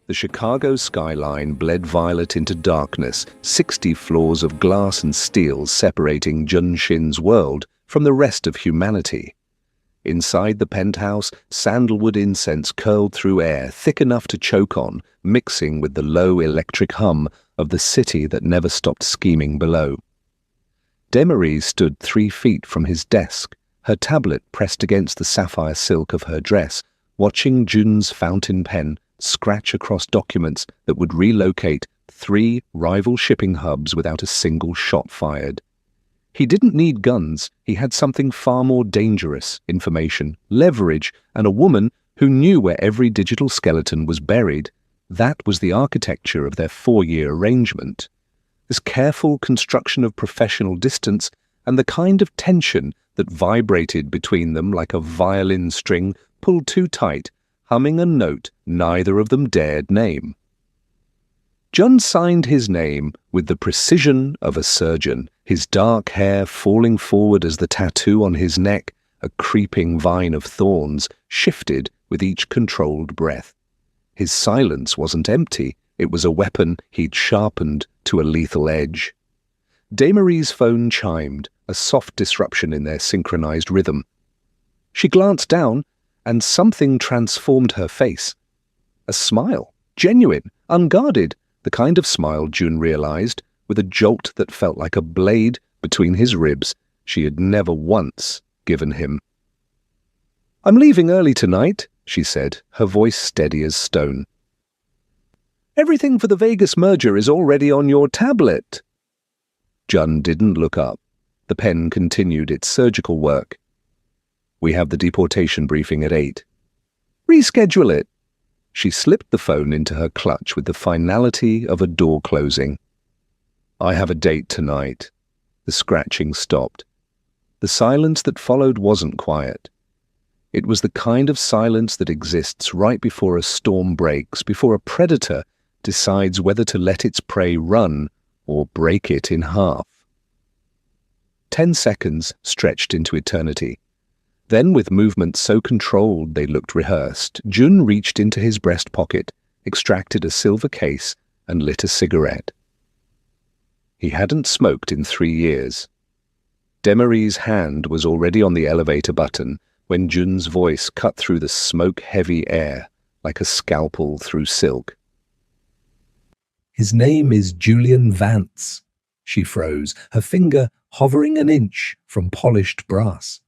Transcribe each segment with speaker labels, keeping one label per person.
Speaker 1: The Chicago skyline bled violet into darkness, 60 floors of glass and steel separating Junshin's world from the rest of humanity. Inside the penthouse, sandalwood incense curled through air thick enough to choke on, mixing with the low electric hum of the city that never stopped scheming below. Demery stood 3 feet from his desk, her tablet pressed against the sapphire silk of her dress, watching Jun's fountain pen scratch across documents that would relocate 3 rival shipping hubs without a single shot fired. He didn't need guns, he had something far more dangerous: information, leverage, and a woman who knew where every digital skeleton was buried. That was the architecture of their 4-year arrangement. This careful construction of professional distance and the kind of tension that vibrated between them like a violin string pulled too tight, humming a note neither of them dared name. Jun signed his name with the precision of a surgeon, his dark hair falling forward as the tattoo on his neck, a creeping vine of thorns, shifted with each controlled breath. His silence wasn't empty, it was a weapon he'd sharpened to a lethal edge. Demery's phone chimed, a soft disruption in their synchronized rhythm. She glanced down, and something transformed her face. A smile, genuine, unguarded, the kind of smile Jun realized, with a jolt that felt like a blade between his ribs, she had never once given him. "I'm leaving early tonight," she said, her voice steady as stone. "Everything for the Vegas merger is already on your tablet." Jun didn't look up. The pen continued its surgical work. "We have the deportation briefing at 8. "Reschedule it." She slipped the phone into her clutch with the finality of a door closing. "I have a date tonight." The scratching stopped. The silence that followed wasn't quiet. It was the kind of silence that exists right before a storm breaks, before a predator decides whether to let its prey run or break it in half. 10 seconds stretched into eternity. Then, with movements so controlled they looked rehearsed, Jun reached into his breast pocket, extracted a silver case, and lit a cigarette. He hadn't smoked in 3 years. Demery's hand was already on the elevator button when Jun's voice cut through the smoke-heavy air like a scalpel through silk. "His name is Julian Vance." She froze, her finger hovering an inch from polished brass.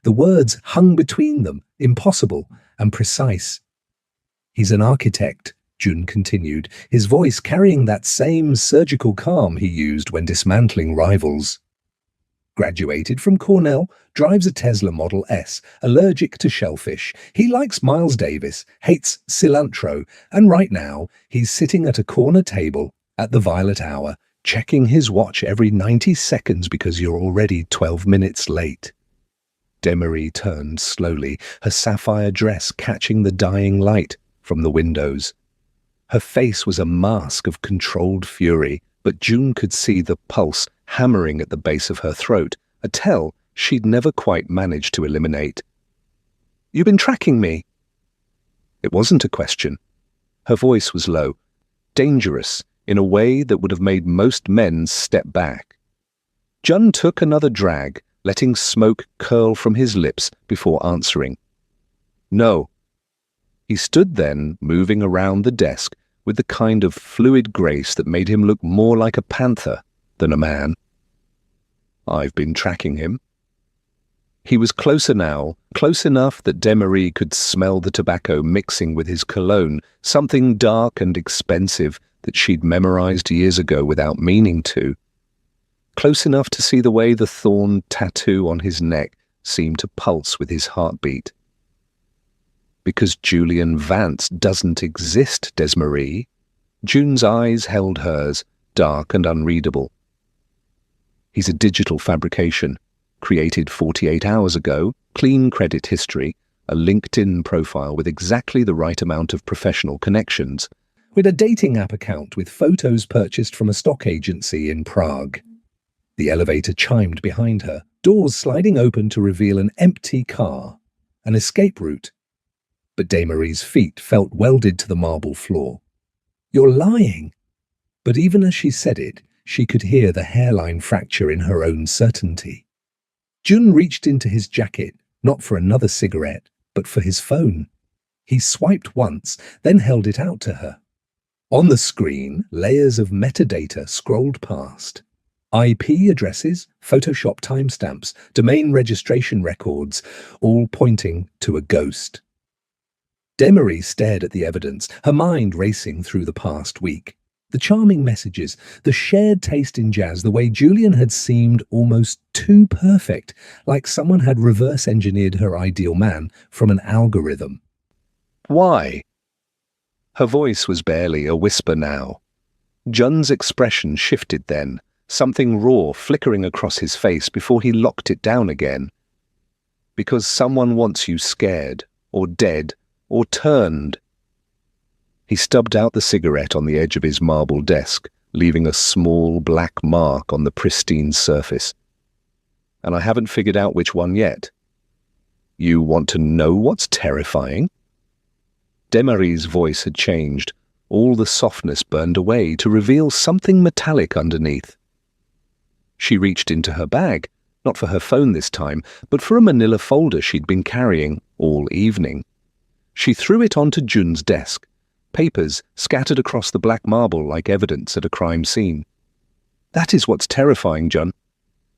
Speaker 1: The words hung between them, impossible and precise. "He's an architect," Jun continued, his voice carrying that same surgical calm he used when dismantling rivals. "Graduated from Cornell, drives a Tesla Model S, allergic to shellfish. He likes Miles Davis, hates cilantro, and right now he's sitting at a corner table at the Violet Hour, checking his watch every 90 seconds because you're already 12 minutes late." Demery turned slowly, her sapphire dress catching the dying light from the windows. Her face was a mask of controlled fury, but Jun could see the pulse hammering at the base of her throat, a tell she'd never quite managed to eliminate. "You've been tracking me." It wasn't a question. Her voice was low, dangerous in a way that would have made most men step back. Jun took another drag, letting smoke curl from his lips before answering. "No." He stood then, moving around the desk with the kind of fluid grace that made him look more like a panther than a man. "I've been tracking him." He was closer now, close enough that Demery could smell the tobacco mixing with his cologne, something dark and expensive that she'd memorized years ago without meaning to. Close enough to see the way the thorn tattoo on his neck seemed to pulse with his heartbeat. "Because Julian Vance doesn't exist, Desmarie." Jun's eyes held hers, dark and unreadable. "He's a digital fabrication, created 48 hours ago, clean credit history, a LinkedIn profile with exactly the right amount of professional connections, with a dating app account with photos purchased from a stock agency in Prague." The elevator chimed behind her, doors sliding open to reveal an empty car, an escape route. but Desmarie's feet felt welded to the marble floor. "You're lying." But even as she said it, she could hear the hairline fracture in her own certainty. Jun reached into his jacket, not for another cigarette, but for his phone. He swiped once, then held it out to her. On the screen, layers of metadata scrolled past. IP addresses, Photoshop timestamps, domain registration records, all pointing to a ghost. Desmarie stared at the evidence, her mind racing through the past week. The charming messages, the shared taste in jazz, the way Julian had seemed almost too perfect, like someone had reverse-engineered her ideal man from an algorithm.
Speaker 2: Why? Her voice was barely a whisper now. Jun's expression shifted then, something raw flickering across his face before he locked it down again. Because someone wants you scared, or dead, or turned. He stubbed out the cigarette on the edge of his marble desk, leaving a small black mark on the pristine surface. And I haven't figured out which one yet. You want to know what's terrifying? Desmarie's voice had changed. All the softness burned away to reveal something metallic underneath. She reached into her bag, not for her phone this time, but for a manila folder she'd been carrying all evening. She threw it onto Jun's desk, papers scattered across the black marble like evidence at a crime scene. That is what's terrifying, Jun.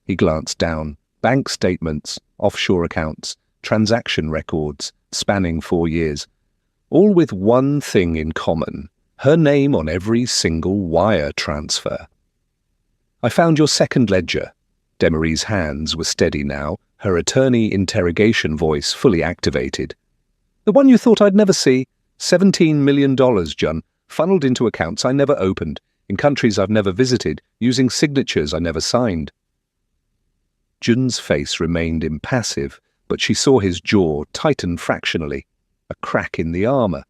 Speaker 2: He glanced down. Bank statements, offshore accounts, transaction records, spanning 4 years. All with one thing in common, her name on every single wire transfer. I found your second ledger. Desmarie's hands were steady now, her attorney interrogation voice fully activated. The one you thought I'd never see. $17 million, Jun, funneled into accounts I never opened, in countries I've never visited, using signatures I never signed. Jun's face remained impassive, but she saw his jaw tighten fractionally, a crack in the armor.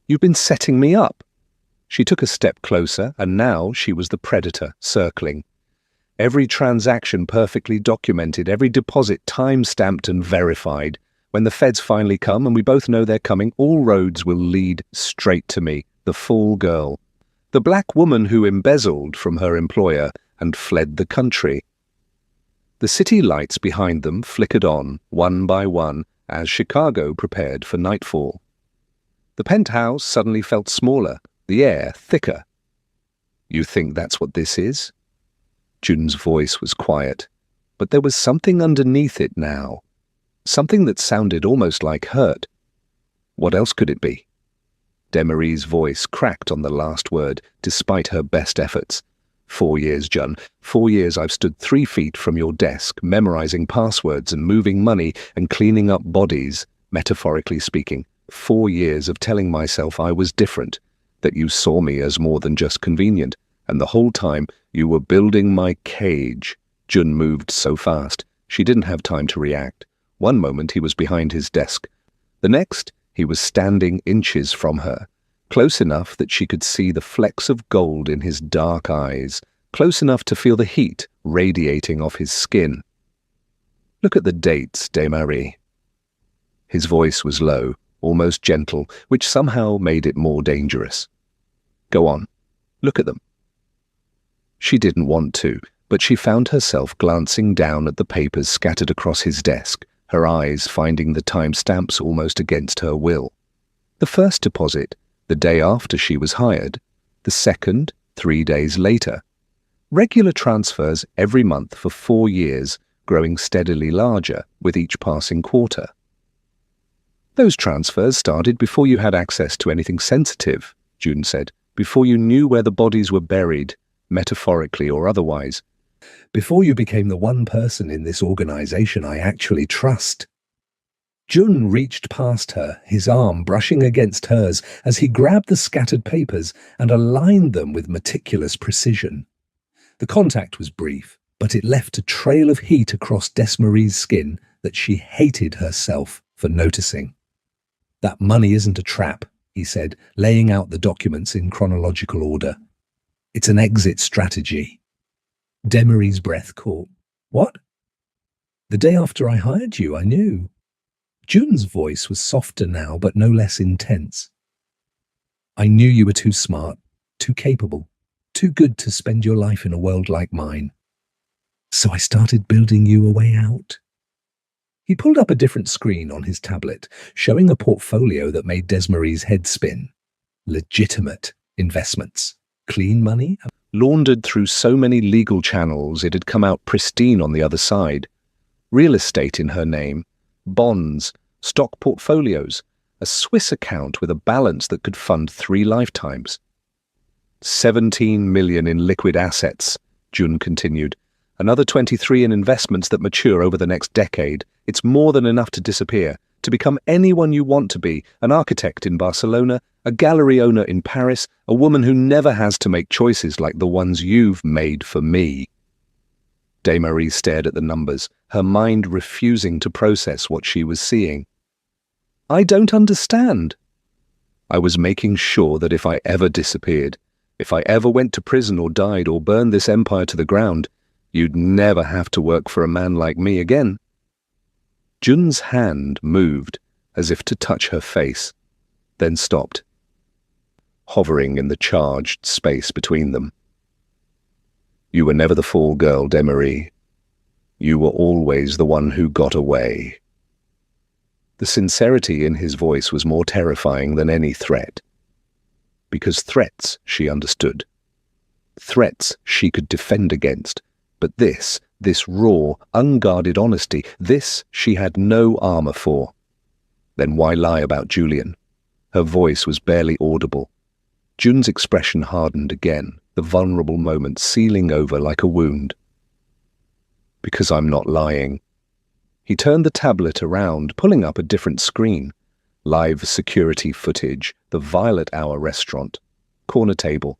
Speaker 2: You've been setting me up. She took a step closer, and now she was the predator, circling. Every transaction perfectly documented, every deposit time-stamped and verified. When the feds finally come, and we both know they're coming, all roads will lead straight to me, the fall girl. The black woman who embezzled from her employer and fled the country. The city lights behind them flickered on, one by one, as Chicago prepared for nightfall. The penthouse suddenly felt smaller, the air thicker. You think that's what this is? Jun's voice was quiet, but there was something underneath it now. Something that sounded almost like hurt. What else could it be? Desmarie's voice cracked on the last word, despite her best efforts. 4 years, Jun. 4 years I've stood 3 feet from your desk, memorizing passwords and moving money and cleaning up bodies, metaphorically speaking. 4 years of telling myself I was different, that you saw me as more than just convenient, and the whole time you were building my cage. Jun moved so fast, she didn't have time to react. One moment he was behind his desk. The next, he was standing inches from her, close enough that she could see the flecks of gold in his dark eyes, close enough to feel the heat radiating off his skin. Look at the dates, Desmarie. His voice was low, almost gentle, which somehow made it more dangerous. Go on, look at them. She didn't want to, but she found herself glancing down at the papers scattered across his desk, her eyes finding the timestamps almost against her will. The first deposit, the day after she was hired. The second, 3 days later. Regular transfers every month for 4 years, growing steadily larger with each passing quarter. Those transfers started before you had access to anything sensitive, Jun said, before you knew where the bodies were buried, metaphorically or otherwise. Before you became the one person in this organization I actually trust. Jun reached past her, his arm brushing against hers as he grabbed the scattered papers and aligned them with meticulous precision. The contact was brief, but it left a trail of heat across Desmarie's skin that she hated herself for noticing. That money isn't a trap, he said, laying out the documents in chronological order. It's an exit strategy. Desmarie's breath caught. What? The day after I hired you, I knew. Jun's voice was softer now, but no less intense. I knew you were too smart, too capable, too good to spend your life in a world like mine. So I started building you a way out. He pulled up a different screen on his tablet, showing a portfolio that made Desmarie's head spin. Legitimate investments. Clean money? Laundered through so many legal channels it had come out pristine on the other side. Real estate in her name, bonds, stock portfolios, a Swiss account with a balance that could fund 3 lifetimes. 17 million in liquid assets, Jun continued. Another 23 in investments that mature over the next decade. It's more than enough to disappear, to become anyone you want to be, an architect in Barcelona, a gallery owner in Paris, a woman who never has to make choices like the ones you've made for me. Desmarie stared at the numbers, her mind refusing to process what she was seeing. I don't understand. I was making sure that if I ever disappeared, if I ever went to prison or died or burned this empire to the ground, you'd never have to work for a man like me again. Jun's hand moved as if to touch her face, then stopped, hovering in the charged space between them. You were never the fall girl, Desmarie. You were always the one who got away. The sincerity in his voice was more terrifying than any threat. Because threats, she understood. Threats she could defend against. But this raw, unguarded honesty, this she had no armor for. Then why lie about Julian? Her voice was barely audible. Jun's expression hardened again, the vulnerable moment sealing over like a wound. Because I'm not lying. He turned the tablet around, pulling up a different screen. Live security footage, the Violet Hour restaurant, corner table.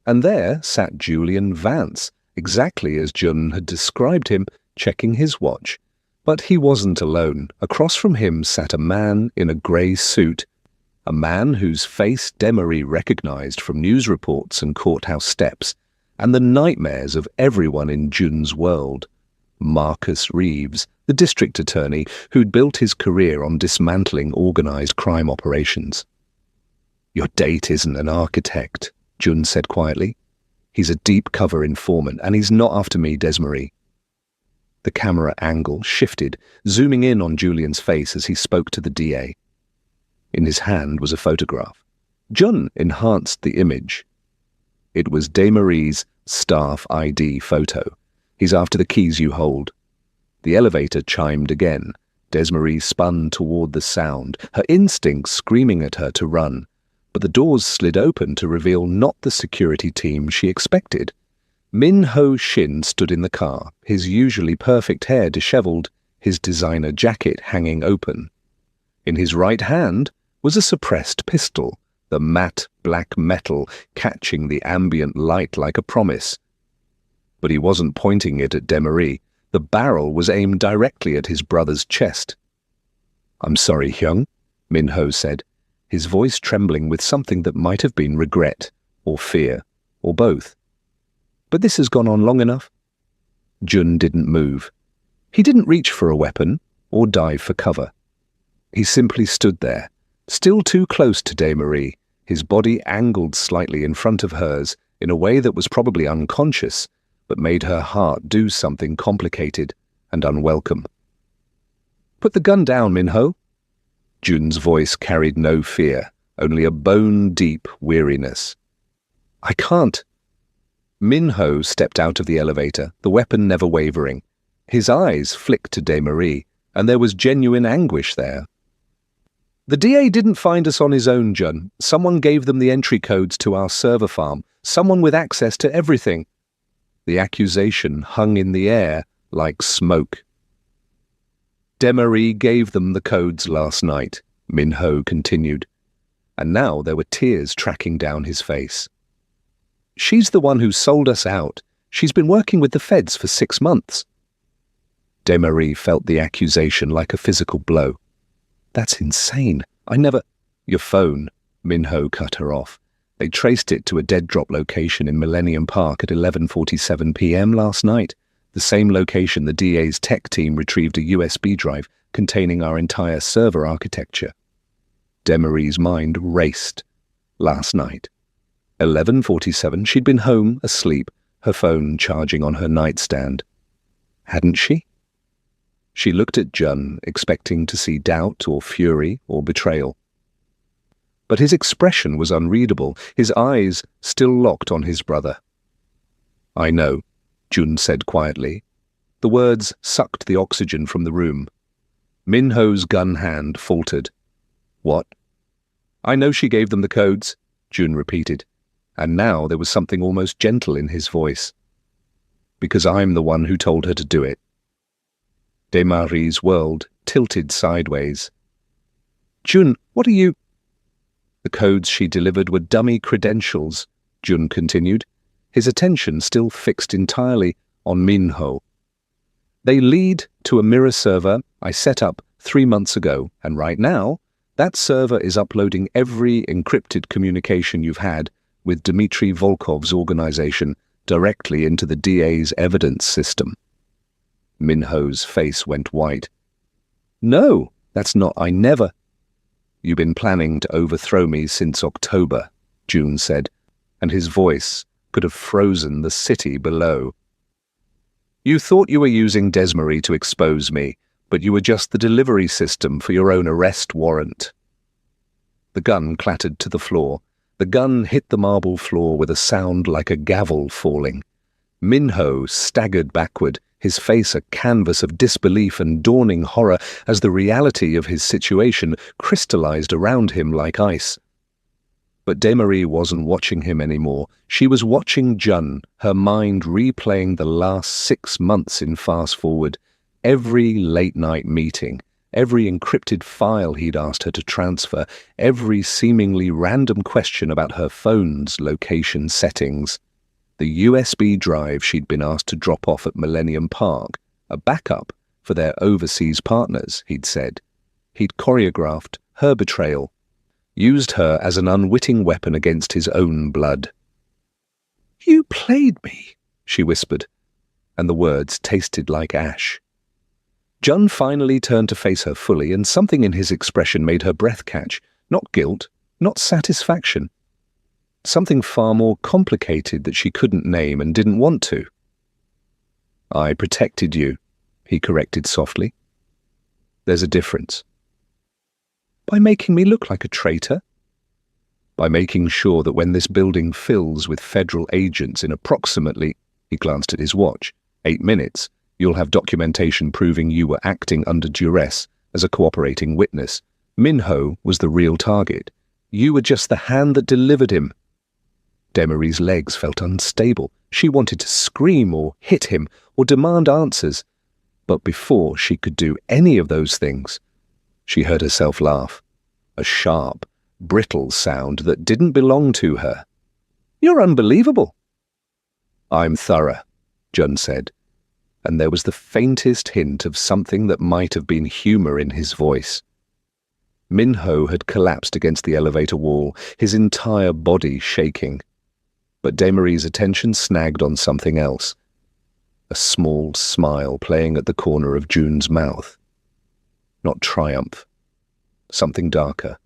Speaker 2: And there sat Julian Vance, exactly as Jun had described him, checking his watch. But he wasn't alone. Across from him sat a man in a grey suit, a man whose face Desmarie recognized from news reports and courthouse steps, and the nightmares of everyone in Jun's world. Marcus Reeves, the district attorney who'd built his career on dismantling organized crime operations. Your date isn't an architect, Jun said quietly. He's a deep-cover informant, and he's not after me, Desmarie. The camera angle shifted, zooming in on Julian's face as he spoke to the DA. In his hand was a photograph. Jun enhanced the image. It was Desmarie's staff ID photo. He's after the keys you hold. The elevator chimed again. Desmarie spun toward the sound, her instincts screaming at her to run. But the doors slid open to reveal not the security team she expected. Min-Ho Shin stood in the car, his usually perfect hair disheveled, his designer jacket hanging open. In his right hand was a suppressed pistol, the matte black metal catching the ambient light like a promise. But he wasn't pointing it at Desmarie. The barrel was aimed directly at his brother's chest. I'm sorry, Hyung, Min-Ho said, his voice trembling with something that might have been regret, or fear, or both. But this has gone on long enough. Jun didn't move. He didn't reach for a weapon, or dive for cover. He simply stood there, still too close to Desmarie, his body angled slightly in front of hers in a way that was probably unconscious, but made her heart do something complicated and unwelcome. Put the gun down, Min-Ho. Jun's voice carried no fear, only a bone-deep weariness. I can't. Min-Ho stepped out of the elevator, the weapon never wavering. His eyes flicked to Desmarie, and there was genuine anguish there. The DA didn't find us on his own, Jun. Someone gave them the entry codes to our server farm, someone with access to everything. The accusation hung in the air like smoke. Desmarie gave them the codes last night, Min-Ho continued, and now there were tears tracking down his face. She's the one who sold us out. She's been working with the feds for 6 months. Desmarie felt the accusation like a physical blow. That's insane. I never... Your phone, Min-Ho cut her off. They traced it to a dead-drop location in Millennium Park at 11:47 p.m. last night. The the same location the DA's tech team retrieved a USB drive containing our entire server architecture. Demarie's mind raced. Last night. 11:47, she'd been home, asleep, her phone charging on her nightstand. Hadn't she? She looked at Jun, expecting to see doubt or fury or betrayal. But his expression was unreadable, his eyes still locked on his brother. "I know," Jun said quietly. The words sucked the oxygen from the room. Minho's gun hand faltered. "What?" "I know she gave them the codes," Jun repeated, and now there was something almost gentle in his voice. "Because I'm the one who told her to do it." Demarie's world tilted sideways. "Jun, what are you—" "The codes she delivered were dummy credentials," Jun continued, his attention still fixed entirely on Minho. "They lead to a mirror server I set up 3 months ago, and right now, that server is uploading every encrypted communication you've had with Dmitry Volkov's organization directly into the DA's evidence system." Minho's face went white. "No, that's not, I never—" "You've been planning to overthrow me since October," Jun said, and his voice could have frozen the city below. "You thought you were using Desmarie to expose me, but you were just the delivery system for your own arrest warrant." The gun clattered to the floor. The gun hit the marble floor with a sound like a gavel falling. Minho staggered backward, his face a canvas of disbelief and dawning horror as the reality of his situation crystallized around him like ice. But Demarie wasn't watching him anymore. She was watching Jun, her mind replaying the last 6 months in fast forward, every late-night meeting, every encrypted file he'd asked her to transfer, every seemingly random question about her phone's location settings. The USB drive she'd been asked to drop off at Millennium Park, a backup for their overseas partners, he'd said. He'd choreographed her betrayal, used her as an unwitting weapon against his own blood. "You played me," she whispered, and the words tasted like ash. Jun finally turned to face her fully, and something in his expression made her breath catch. Not guilt, not satisfaction. Something far more complicated that she couldn't name and didn't want to. "I protected you," he corrected softly. "There's a difference." "By making me look like a traitor?" "By making sure that when this building fills with federal agents in approximately," he glanced at his watch, "8 minutes, you'll have documentation proving you were acting under duress as a cooperating witness. Minho was the real target. You were just the hand that delivered him." Demarie's legs felt unstable. She wanted to scream or hit him or demand answers. But before she could do any of those things, she heard herself laugh. A sharp, brittle sound that didn't belong to her. "You're unbelievable." "I'm thorough," Jun said, and there was the faintest hint of something that might have been humor in his voice. Minho had collapsed against the elevator wall, his entire body shaking. But Demarie's attention snagged on something else. A small smile playing at the corner of Jun's mouth. Not triumph. Something darker.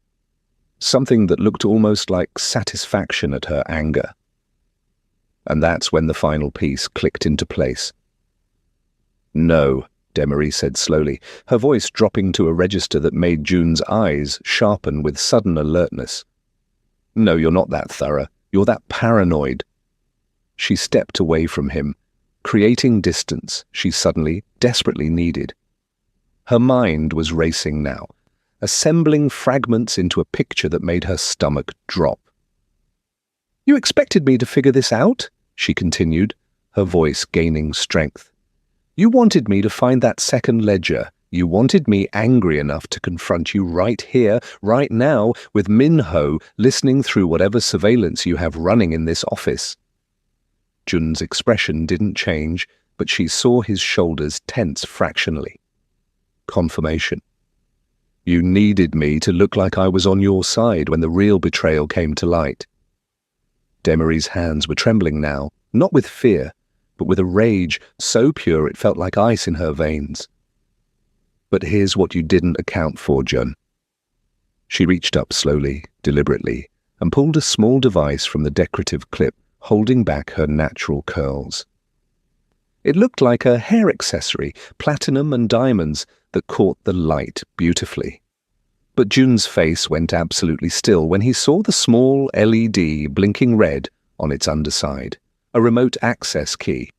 Speaker 2: Something that looked almost like satisfaction at her anger. And that's when the final piece clicked into place. "No," Demarie said slowly, her voice dropping to a register that made Jun's eyes sharpen with sudden alertness. "No, you're not that thorough. You're that paranoid." She stepped away from him, creating distance she suddenly, desperately needed. Her mind was racing now, assembling fragments into a picture that made her stomach drop. "You expected me to figure this out?" she continued, her voice gaining strength. "You wanted me to find that second ledger. You wanted me angry enough to confront you right here, right now, with Minho listening through whatever surveillance you have running in this office." Jun's expression didn't change, but she saw his shoulders tense fractionally. Confirmation. "You needed me to look like I was on your side when the real betrayal came to light." Demarie's hands were trembling now, not with fear, but with a rage so pure it felt like ice in her veins. But here's what you didn't account for, Jun. She reached up slowly, deliberately, and pulled a small device from the decorative clip, holding back her natural curls. It looked like a hair accessory, platinum and diamonds, that caught the light beautifully. But Jun's face went absolutely still when he saw the small LED blinking red on its underside, a remote access key.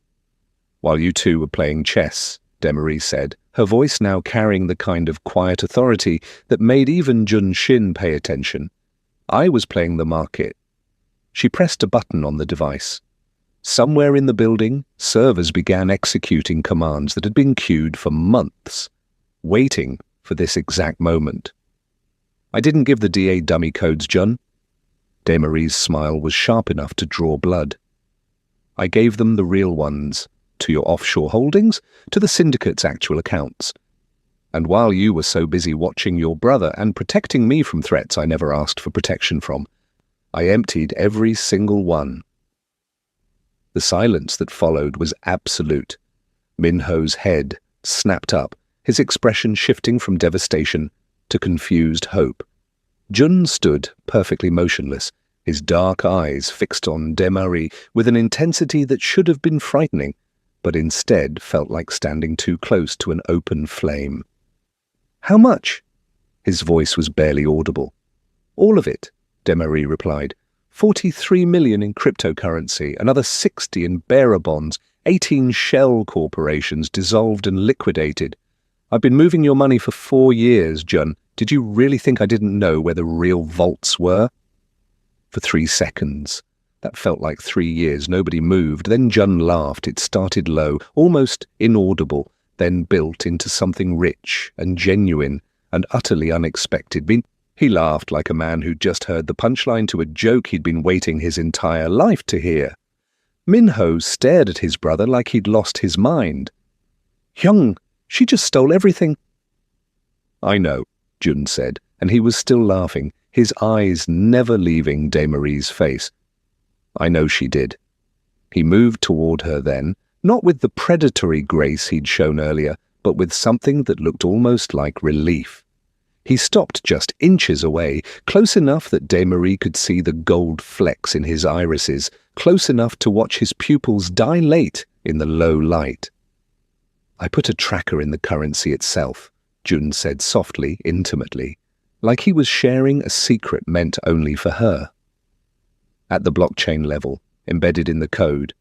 Speaker 2: While you two were playing chess, Demarie said, her voice now carrying the kind of quiet authority that made even Jun-Shin pay attention, I was playing the market. She pressed a button on the device. Somewhere in the building, servers began executing commands that had been queued for months, waiting for this exact moment. I didn't give the DA dummy codes, Jun. Demarie's smile was sharp enough to draw blood. I gave them the real ones, to your offshore holdings, to the syndicate's actual accounts. And while you were so busy watching your brother and protecting me from threats I never asked for protection from, I emptied every single one. The silence that followed was absolute. Minho's head snapped up, his expression shifting from devastation to confused hope. Jun stood perfectly motionless, his dark eyes fixed on Demarie with an intensity that should have been frightening, but instead felt like standing too close to an open flame. How much? His voice was barely audible. All of it, Demarie replied. 43 million in cryptocurrency, another 60 in bearer bonds, 18 shell corporations dissolved and liquidated. I've been moving your money for 4 years, Jun. Did you really think I didn't know where the real vaults were? For 3 seconds. That felt like 3 years. Nobody moved. Then Jun laughed. It started low, almost inaudible, then built into something rich and genuine and utterly unexpected. He laughed like a man who'd just heard the punchline to a joke he'd been waiting his entire life to hear. Minho stared at his brother like he'd lost his mind. Hyung, she just stole everything. I know, Jun said, and he was still laughing, his eyes never leaving Demarie's face. I know she did. He moved toward her then, not with the predatory grace he'd shown earlier, but with something that looked almost like relief. He stopped just inches away, close enough that Demarie could see the gold flecks in his irises, close enough to watch his pupils dilate in the low light. I put a tracker in the currency itself, Jun said softly, intimately, like he was sharing a secret meant only for her. At the blockchain level, embedded in the code.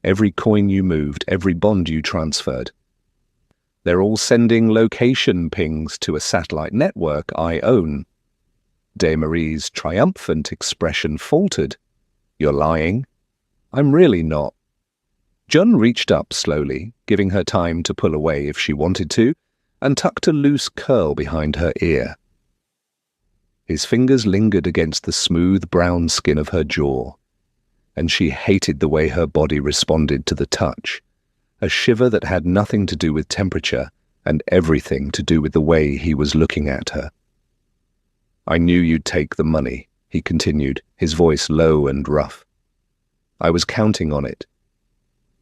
Speaker 2: Every coin you moved, every bond you transferred. They're all sending location pings to a satellite network I own. Demarie's triumphant expression faltered. You're lying? I'm really not. Jun reached up slowly, giving her time to pull away if she wanted to, and tucked a loose curl behind her ear. His fingers lingered against the smooth brown skin of her jaw, and she hated the way her body responded to the touch. A shiver that had nothing to do with temperature and everything to do with the way he was looking at her. I knew you'd take the money, he continued, his voice low and rough. I was counting on it.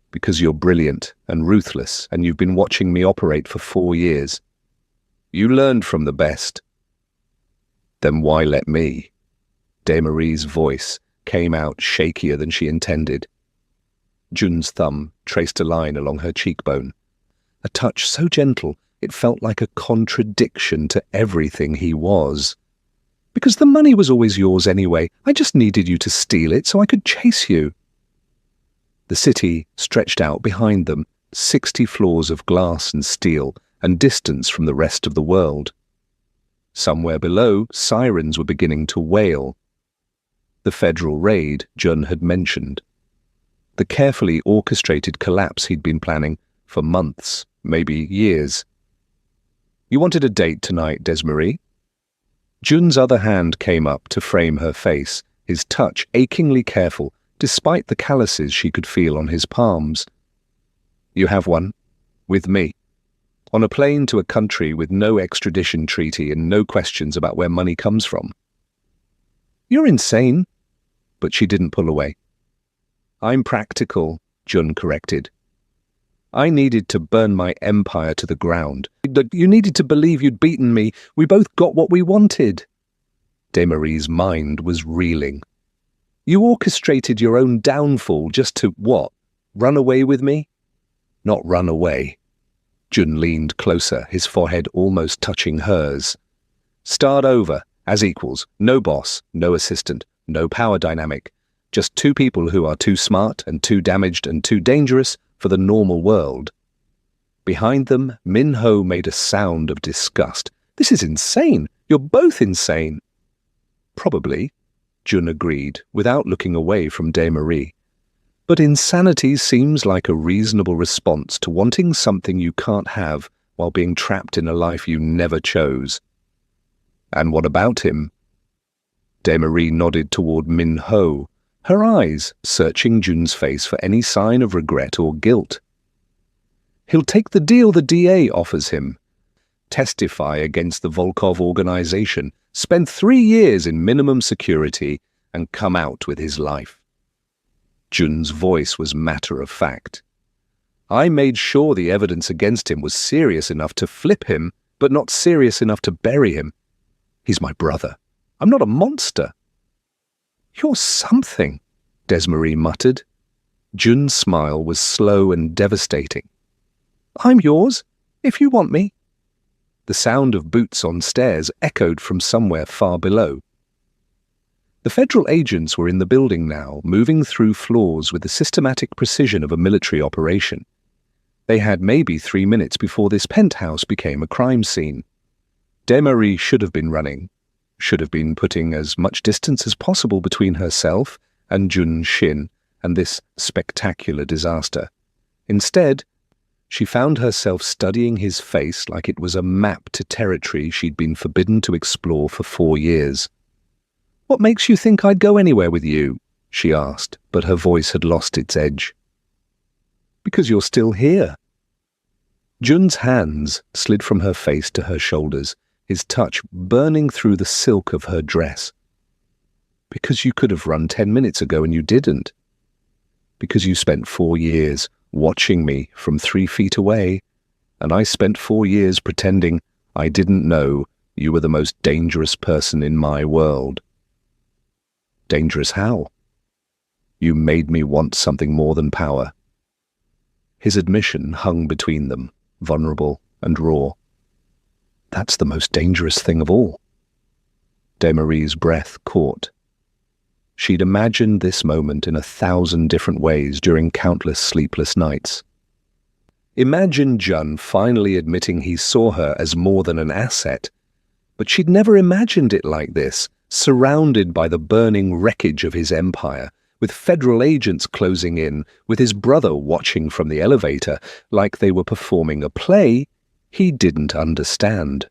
Speaker 2: Because you're brilliant and ruthless, and you've been watching me operate for 4 years. You learned from the best. Then why let me? Demarie's voice came out shakier than she intended. Jun's thumb traced a line along her cheekbone. A touch so gentle, it felt like a contradiction to everything he was. Because the money was always yours anyway. I just needed you to steal it so I could chase you. The city stretched out behind them, 60 floors of glass and steel, and distance from the rest of the world. Somewhere below, sirens were beginning to wail. The federal raid Jun had mentioned. The carefully orchestrated collapse he'd been planning for months, maybe years. You wanted a date tonight, Demarie? Jun's other hand came up to frame her face, his touch achingly careful, despite the calluses she could feel on his palms. You have one, with me, on a plane to a country with no extradition treaty and no questions about where money comes from. You're insane, but she didn't pull away. I'm practical, Jun corrected. I needed to burn my empire to the ground. You needed to believe you'd beaten me. We both got what we wanted. Desmarie's mind was reeling. You orchestrated your own downfall just to, what, run away with me? Not run away. Jun leaned closer, his forehead almost touching hers. Start over, as equals, no boss, no assistant, no power dynamic. Just two people who are too smart and too damaged and too dangerous for the normal world. Behind them, Min-ho made a sound of disgust. This is insane. You're both insane. Probably, Jun agreed, without looking away from Desmarie. But insanity seems like a reasonable response to wanting something you can't have while being trapped in a life you never chose. And what about him? Desmarie nodded toward Min-ho, her eyes searching Jun's face for any sign of regret or guilt. He'll take the deal the DA offers him. Testify against the Volkov organization, spend 3 years in minimum security, and come out with his life. Jun's voice was matter-of-fact. I made sure the evidence against him was serious enough to flip him, but not serious enough to bury him. He's my brother. I'm not a monster. You're something, Desmarie muttered. Jun's smile was slow and devastating. I'm yours, if you want me. The sound of boots on stairs echoed from somewhere far below. The federal agents were in the building now, moving through floors with the systematic precision of a military operation. They had maybe 3 minutes before this penthouse became a crime scene. Desmarie should have been running, should have been putting as much distance as possible between herself and Jun Shin and this spectacular disaster. Instead, she found herself studying his face like it was a map to territory she'd been forbidden to explore for 4 years. What makes you think I'd go anywhere with you? She asked, but her voice had lost its edge. Because you're still here. Jun's hands slid from her face to her shoulders, his touch burning through the silk of her dress. Because you could have run 10 minutes ago and you didn't. Because you spent 4 years watching me from 3 feet away, and I spent 4 years pretending I didn't know you were the most dangerous person in my world. Dangerous how? You made me want something more than power. His admission hung between them, vulnerable and raw. That's the most dangerous thing of all. Desmarie's breath caught. She'd imagined this moment in 1,000 different ways during countless sleepless nights. Imagine Jun finally admitting he saw her as more than an asset, but she'd never imagined it like this, surrounded by the burning wreckage of his empire, with federal agents closing in, with his brother watching from the elevator, like they were performing a play he didn't understand.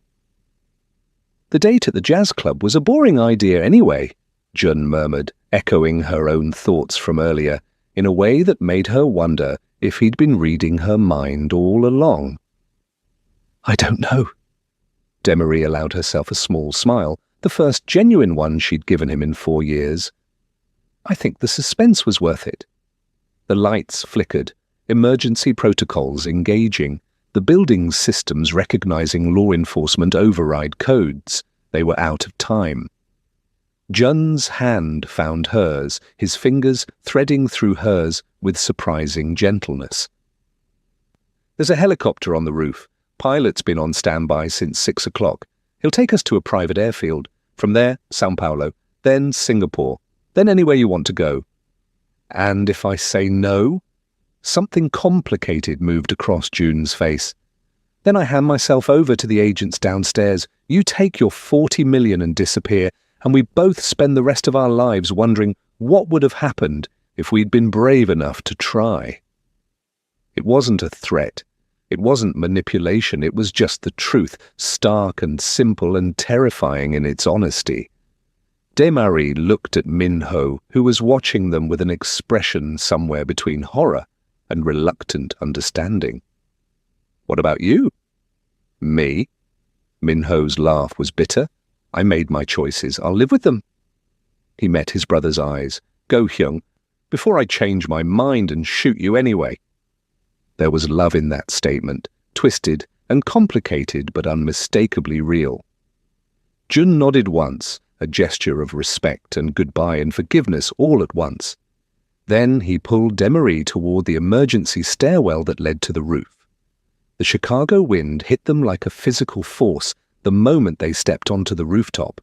Speaker 2: The date at the jazz club was a boring idea anyway, Jun murmured, echoing her own thoughts from earlier, in a way that made her wonder if he'd been reading her mind all along. I don't know. Desmarie allowed herself a small smile, the first genuine one she'd given him in 4 years. I think the suspense was worth it. The lights flickered, emergency protocols engaging, the building's systems recognizing law enforcement override codes. They were out of time. Jun's hand found hers, his fingers threading through hers with surprising gentleness. There's a helicopter on the roof. Pilot's been on standby since 6 o'clock. He'll take us to a private airfield. From there, São Paulo, then Singapore, then anywhere you want to go. And if I say no? Something complicated moved across Jun's face. Then I hand myself over to the agents downstairs. You take your 40 million and disappear, and we both spend the rest of our lives wondering what would have happened if we'd been brave enough to try. It wasn't a threat. It wasn't manipulation. It was just the truth, stark and simple and terrifying in its honesty. Desmarie looked at Min-ho, who was watching them with an expression somewhere between horror and reluctant understanding. What about you? Me? Min-ho's laugh was bitter. I made my choices. I'll live with them. He met his brother's eyes. Go-hyung, before I change my mind and shoot you anyway." There was love in that statement, twisted and complicated but unmistakably real. Jun nodded once, a gesture of respect and goodbye and forgiveness all at once. Then he pulled Demery toward the emergency stairwell that led to the roof. The Chicago wind hit them like a physical force the moment they stepped onto the rooftop.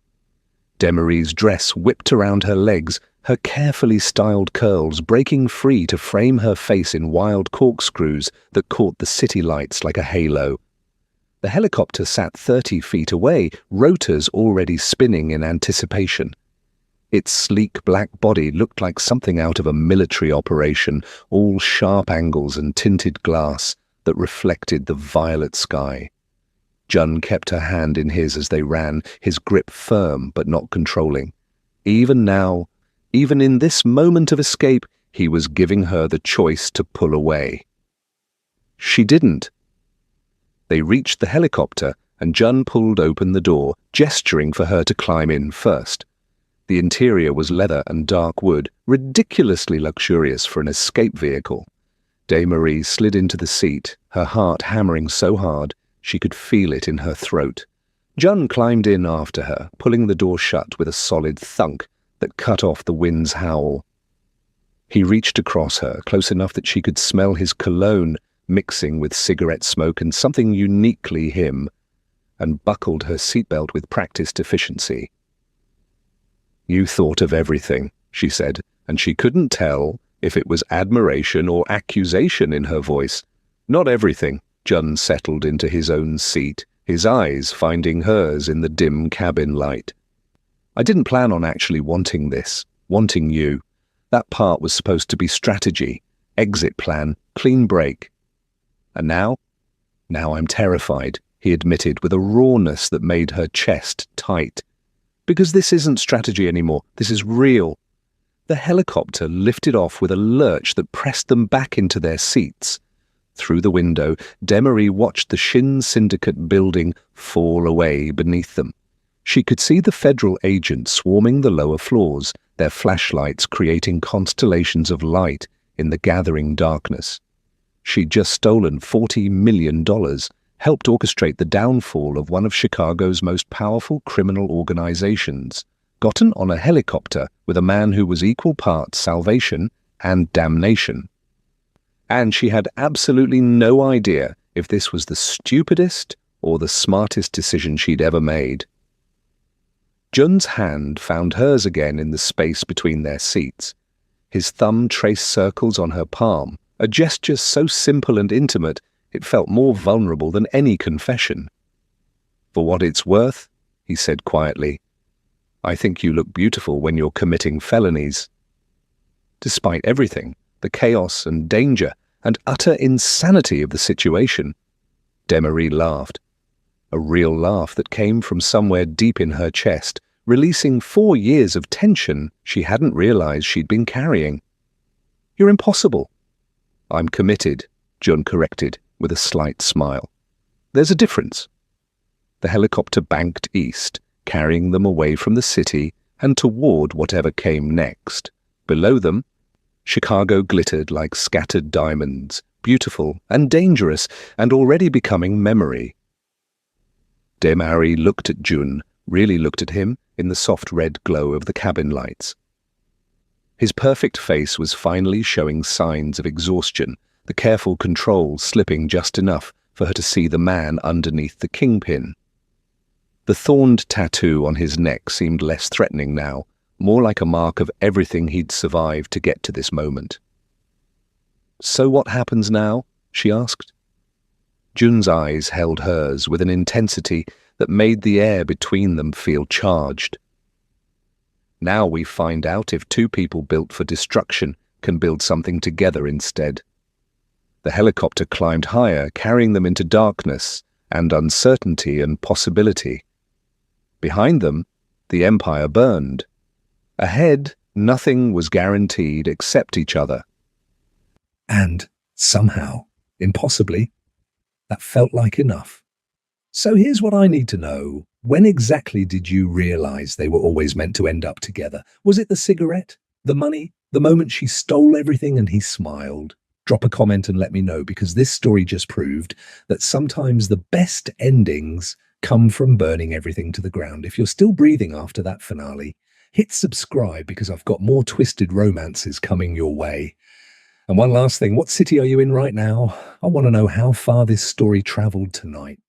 Speaker 2: Demery's dress whipped around her legs, her carefully styled curls breaking free to frame her face in wild corkscrews that caught the city lights like a halo. The helicopter sat 30 feet away, rotors already spinning in anticipation. Its sleek black body looked like something out of a military operation, all sharp angles and tinted glass that reflected the violet sky. Jun kept her hand in his as they ran, his grip firm but not controlling. Even now, even in this moment of escape, he was giving her the choice to pull away. She didn't. They reached the helicopter, and Jun pulled open the door, gesturing for her to climb in first. The interior was leather and dark wood, ridiculously luxurious for an escape vehicle. Demery slid into the seat, her heart hammering so hard she could feel it in her throat. Jun climbed in after her, pulling the door shut with a solid thunk that cut off the wind's howl. He reached across her, close enough that she could smell his cologne mixing with cigarette smoke and something uniquely him, and buckled her seatbelt with practiced efficiency. "You thought of everything," she said, and she couldn't tell if it was admiration or accusation in her voice. "Not everything." Jun settled into his own seat, his eyes finding hers in the dim cabin light. "I didn't plan on actually wanting this, wanting you. That part was supposed to be strategy, exit plan, clean break. And now I'm terrified," he admitted with a rawness that made her chest tight. "Because this isn't strategy anymore, this is real." The helicopter lifted off with a lurch that pressed them back into their seats. Through the window, Demery watched the Shin Syndicate building fall away beneath them. She could see the federal agents swarming the lower floors, their flashlights creating constellations of light in the gathering darkness. She'd just stolen $40 million, helped orchestrate the downfall of one of Chicago's most powerful criminal organizations, gotten on a helicopter with a man who was equal parts salvation and damnation. And she had absolutely no idea if this was the stupidest or the smartest decision she'd ever made. Jun's hand found hers again in the space between their seats. His thumb traced circles on her palm, a gesture so simple and intimate it felt more vulnerable than any confession. "For what it's worth," he said quietly, "I think you look beautiful when you're committing felonies." Despite everything, the chaos and danger and utter insanity of the situation, Demery laughed. A real laugh that came from somewhere deep in her chest, releasing 4 years of tension she hadn't realized she'd been carrying. "You're impossible." "I'm committed," Jun corrected with a slight smile. "There's a difference." The helicopter banked east, carrying them away from the city and toward whatever came next. Below them, Chicago glittered like scattered diamonds, beautiful and dangerous and already becoming memory. Demery looked at Jun, really looked at him in the soft red glow of the cabin lights. His perfect face was finally showing signs of exhaustion, the careful control slipping just enough for her to see the man underneath the kingpin. The thorned tattoo on his neck seemed less threatening now, more like a mark of everything he'd survived to get to this moment. "So what happens now?" she asked. Jun's eyes held hers with an intensity that made the air between them feel charged. "Now we find out if two people built for destruction can build something together instead." The helicopter climbed higher, carrying them into darkness and uncertainty and possibility. Behind them, the Empire burned. Ahead, nothing was guaranteed except each other.
Speaker 1: And somehow, impossibly, that felt like enough. "So here's what I need to know. When exactly did you realize they were always meant to end up together? Was it the cigarette, the money,
Speaker 2: The moment she stole everything and he smiled. Drop a comment and let me know, because this story just proved that sometimes the best endings come from burning everything to the ground. If you're still breathing after that finale, hit subscribe, because I've got more twisted romances coming your way. And one last thing, what city are you in right now? I want to know how far this story traveled tonight.